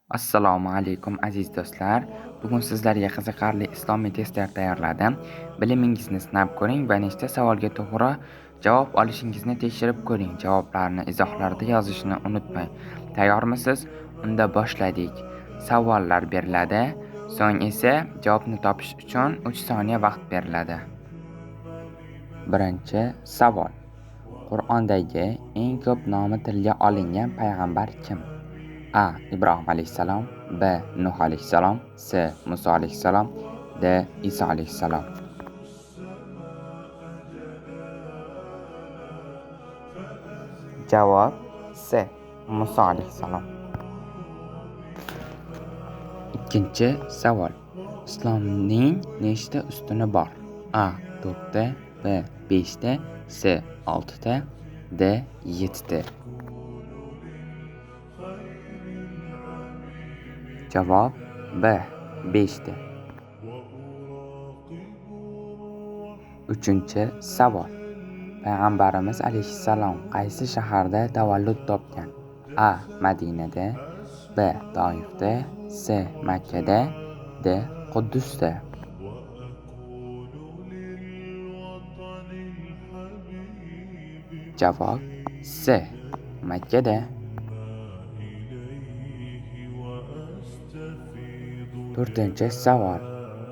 Assalomu alaykum aziz do'stlar. Bugun sizlarga qiziqarli islomiy testlar tayyorladim. Bilimingizni sinab ko'ring va nechta savolga to'g'ri javob olishingizni tekshirib ko'ring. Javoblarni izohlarda yozishni unutmang. Tayyormisiz? Unda boshladik. Savollar beriladi, so'ng esa javobni topish uchun 3 soniya vaqt beriladi. Birinchi savol. Qur'ondagi eng ko'p nomi tilga olingan payg'ambar kim? A. Ibrohim alayhissalom. B. Nuh alayhissalom. C. Muso alayhissalom. D. Iso alayhissalom. Javob C. Muso alayhissalom. Ikkinchi savol. Islomning nechta ustuni bor? A. 4 ta. B. 5 ta. C. 6 ta. D. 7 ta. Javob B. 5 ta. Uchinchi savol. Payg'ambarimiz alayhissalom qaysi shaharda tavallud topgan? A. Madinada. B. Toifda. C. Makkada. D. Quddusda. Javob C. Makkada. To'rtinchi savol.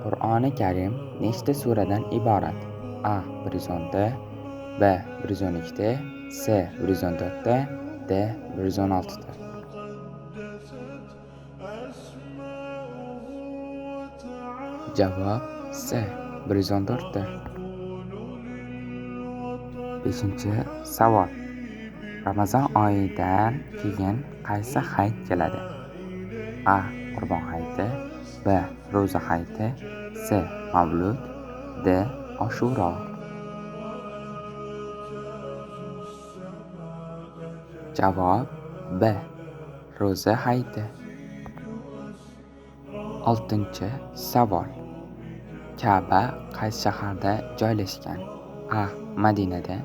Qur'oni Karim nechta suradan iborat? A. 110 ta. B. 112 ta. C. 114 ta. D. 116 ta. Javob C. 114 ta. Beshinchi savol. Ramazon oyidan keyin qaysi hayit keladi? A. Qurbon hayiti. B. Ro'za hayiti. C. Mavlud. D. Oshuro. Javob B. Ro'za hayiti. Oltinchi savol. Ka'ba qaysi shaharda joylashgan? A. Madinada.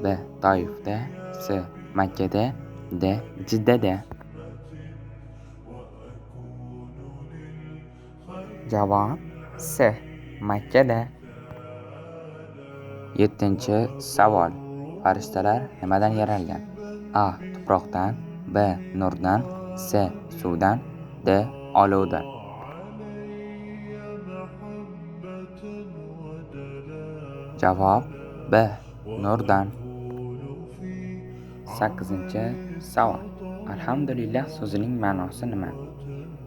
B. Toifda. C. Makkada. D. Jiddada. Javob C. Makkada. Yettinchi savol. Farishtalar nimadan yaralgan? A. Tuproqdan. B. Nurdan. C. Suvdan. D. Olovdan. Javob B. Nurdan. Sakkizinchi savol. Alhamdulillah so'zining ma'nosi nima?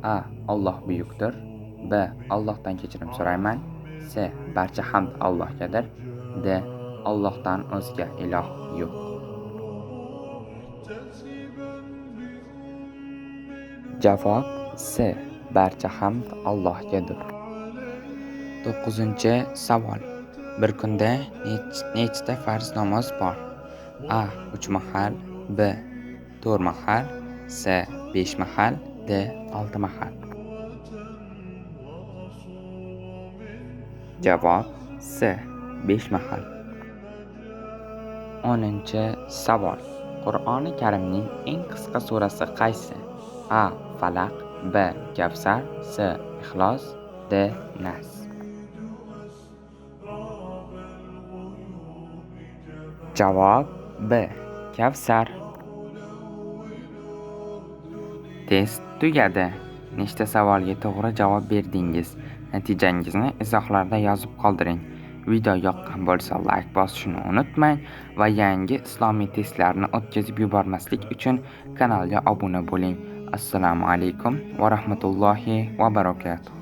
A. Alloh buyukdir. B. Allohdan kechirim so'rayman. C. Barcha hamd Allohgadir. D. Allohdan o'zga iloh yo'q. Javob C. Barcha hamd Allohgadir. To'qqizinchi savol. Bir kunda nechta farz namoz bor? A. 3 mahal. B. 4 mahal. C. 5 mahal. D. 6 mahal. Javob C. 5 mahal. 10-chi savol. Qur'oni Karimning eng qisqa surasi qaysi? A. Falaq. B. Kavsar. C. Ixlos. D. Nas. Javob B. Kavsar. Test tugadi. Nechta savolga to'g'ri javob berdingiz? Natijangizni izohlarda yozib qoldiring. Video yoqqan bo'lsa like bosishni unutmang va yangi islomiy testlarni o'tkazib yubormaslik uchun kanalga obuna bo'ling. Assalomu alaykum va rahmatullohi va barakatuh.